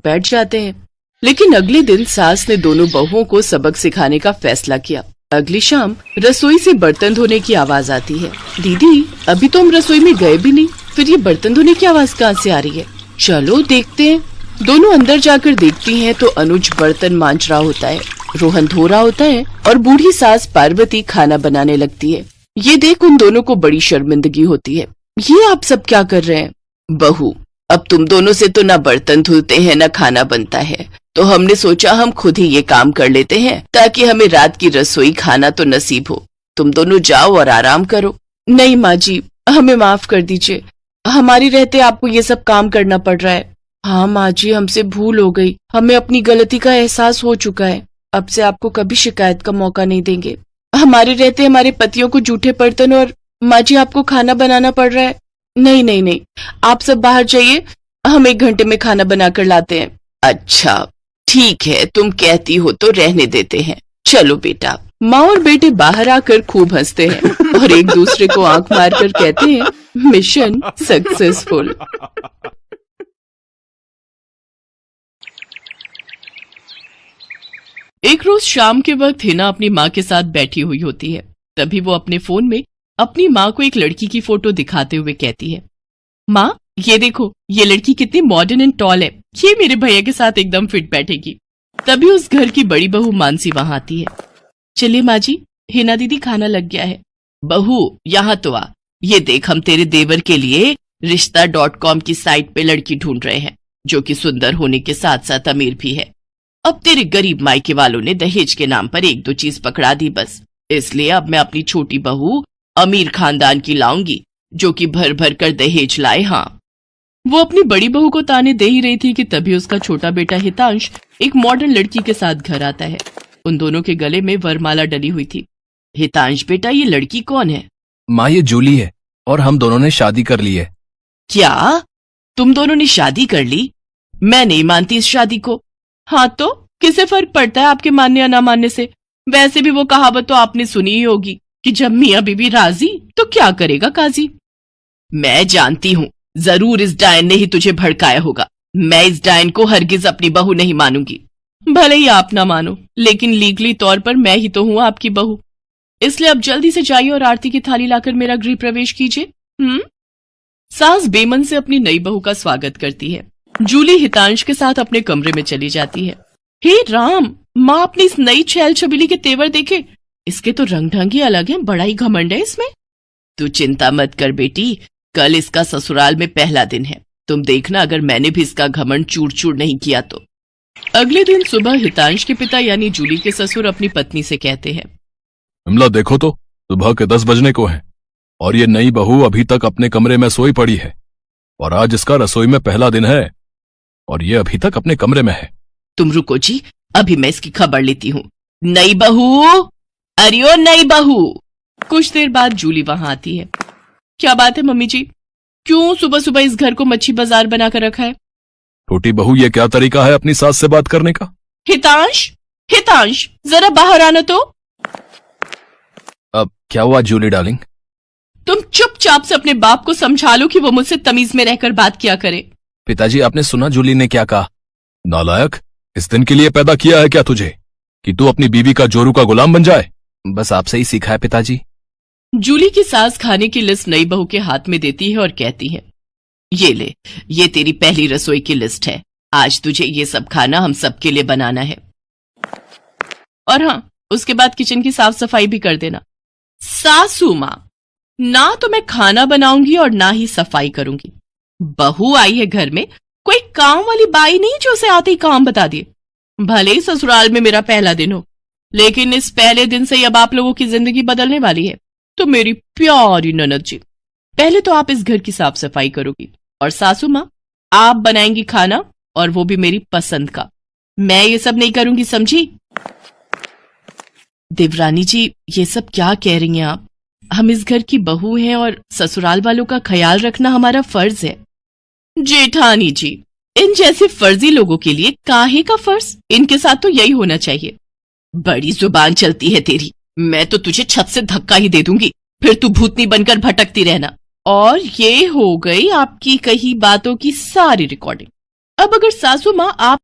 बैठ जाते हैं। लेकिन अगले दिन सास ने दोनों बहुओं को सबक सिखाने का फैसला किया। अगली शाम रसोई से बर्तन धोने की आवाज आती है। दीदी, अभी तो हम रसोई में गए भी नहीं, फिर ये बर्तन धोने की आवाज कहाँ से आ रही है? चलो देखते हैं। दोनों अंदर जाकर देखती हैं तो अनुज बर्तन मांज रहा होता है, रोहन धो रहा होता है और बूढ़ी सास पार्वती खाना बनाने लगती है। ये देख उन दोनों को बड़ी शर्मिंदगी होती है। ये आप सब क्या कर रहे हैं? बहू, अब तुम दोनों से तो ना बर्तन धुलते हैं ना खाना बनता है, तो हमने सोचा हम खुद ही ये काम कर लेते हैं ताकि हमें रात की रसोई खाना तो नसीब हो। तुम दोनों जाओ और आराम करो। नहीं माँ जी, हमें माफ कर दीजिए, हमारी रहते आपको ये सब काम करना पड़ रहा है। हाँ माँ जी, हमसे भूल हो गई, हमें अपनी गलती का एहसास हो चुका है। अब से आपको कभी शिकायत का मौका नहीं देंगे। हमारे रहते हमारे पतियों को जूठे बर्तन और माँ जी आपको खाना बनाना पड़ रहा है। नहीं नहीं नहीं, आप सब बाहर जाइए, हम 1 घंटे में खाना बनाकर लाते हैं। अच्छा ठीक है, तुम कहती हो तो रहने देते हैं। चलो बेटा। माँ और बेटे बाहर आकर खूब हंसते हैं और एक दूसरे को आंख मारकर कहते हैं, मिशन सक्सेसफुल। एक रोज शाम के वक्त हिना अपनी माँ के साथ बैठी हुई होती है। तभी वो अपने फोन में अपनी माँ को एक लड़की की फोटो दिखाते हुए कहती है, माँ ये देखो, ये लड़की कितनी मॉडर्न एंड टॉल है, ये मेरे भैया के साथ एकदम फिट बैठेगी। तभी उस घर की बड़ी बहू मानसी वहां आती है। चलिए माँ जी, हिना दीदी खाना लग गया है। बहू यहाँ तो आ, ये देख हम तेरे देवर के लिए रिश्ता.com की साइट पे लड़की ढूंढ रहे हैं, जो कि सुंदर होने के साथ साथ अमीर भी है। अब तेरे गरीब मायके वालों ने दहेज के नाम पर 1-2 चीज पकड़ा दी बस, इसलिए अब मैं अपनी छोटी बहू अमीर खानदान की लाऊंगी, जो कि भर भर कर दहेज लाए। हाँ, वो अपनी बड़ी बहू को ताने दे ही रही थी कि तभी उसका छोटा बेटा हितांश एक मॉडर्न लड़की के साथ घर आता है। उन दोनों के गले में वरमाला डली हुई थी। हितांश बेटा, ये लड़की कौन है? माँ ये जूली है और हम दोनों ने शादी कर ली है। क्या तुम दोनों ने शादी कर ली? मैं नहीं मानती इस शादी को। हाँ तो किसे फर्क पड़ता है आपके मानने या ना मानने से? वैसे भी वो कहावत तो आपने सुनी ही होगी कि जब मियाँ बीबी राजी तो क्या करेगा काजी। मैं जानती हूँ, जरूर इस डायन ने ही तुझे भड़काया होगा। मैं इस डायन को हरगिज अपनी बहू नहीं मानूंगी। भले ही आप ना मानो, लेकिन लीगली तौर पर मैं ही तो हूँ आपकी बहू। इसलिए अब जल्दी से जाइए और आरती की थाली लाकर मेरा गृह प्रवेश कीजिए। सास बेमन से अपनी नई बहू का स्वागत करती है। जूली हितांश के साथ अपने कमरे में चली जाती है। हे राम, माँ अपनी इस नई छैल छबीली के तेवर देखे, इसके तो रंग ढंग ही अलग है, बड़ा ही घमंड है इसमें। तू चिंता मत कर बेटी, कल इसका ससुराल में पहला दिन है, तुम देखना अगर मैंने भी इसका घमंड चूर चूर नहीं किया तो। अगले दिन सुबह हितांश के पिता यानी जूली के ससुर अपनी पत्नी से कहते हैं, विमला देखो तो, सुबह के 10 बजने को हैं और ये नई बहू अभी तक अपने कमरे में सोई पड़ी है, और आज इसका रसोई में पहला दिन है और ये अभी तक अपने कमरे में है। तुम रुको जी, अभी मैं इसकी खबर लेती हूँ। नई बहू, अरे ओ नई बहू। कुछ देर बाद जूली वहां आती है। क्या बात है मम्मी जी, क्यों सुबह सुबह इस घर को मच्छी बाजार बनाकर रखा है? छोटी बहू, ये क्या तरीका है अपनी सास से बात करने का? हितांश, हितांश जरा बाहर आना तो। अब क्या हुआ जूली डार्लिंग? तुम चुपचाप से अपने बाप को समझा लो कि वो मुझसे तमीज में रहकर बात किया करे। पिताजी, आपने सुना जूली ने क्या कहा? नालायक, इस दिन के लिए पैदा किया है क्या तुझे कि तू अपनी बीवी का जोरू का गुलाम बन जाए? बस आपसे ही सीखा है पिताजी। जूली की सास खाने की लिस्ट नई बहू के हाथ में देती है और कहती है, ये ले, ये तेरी पहली रसोई की लिस्ट है, आज तुझे ये सब खाना हम सबके लिए बनाना है। और हाँ, उसके बाद किचन की साफ सफाई भी कर देना। सासू माँ, ना तो मैं खाना बनाऊंगी और ना ही सफाई करूंगी। बहू आई है घर में, कोई काम वाली बाई नहीं जो उसे आते ही काम बता दिए। भले ही ससुराल में मेरा पहला दिन हो, लेकिन इस पहले दिन से अब आप लोगों की जिंदगी बदलने वाली है। तो मेरी प्यारी ननद जी, पहले तो आप इस घर की साफ सफाई करोगी और सासू माँ आप बनाएंगी खाना, और वो भी मेरी पसंद का। मैं ये सब नहीं करूंगी, समझी? देवरानी जी, ये सब क्या कह रही हैं आप? हम इस घर की बहू हैं और ससुराल वालों का ख्याल रखना हमारा फर्ज है। जेठानी जी, इन जैसे फर्जी लोगों के लिए काहे का फर्ज? इनके साथ तो यही होना चाहिए। बड़ी जुबान चलती है तेरी, मैं तो तुझे छत से धक्का ही दे दूंगी, फिर तू भूतनी बनकर भटकती रहना। और ये हो गई आपकी कही बातों की सारी रिकॉर्डिंग। अब अगर सासू माँ आप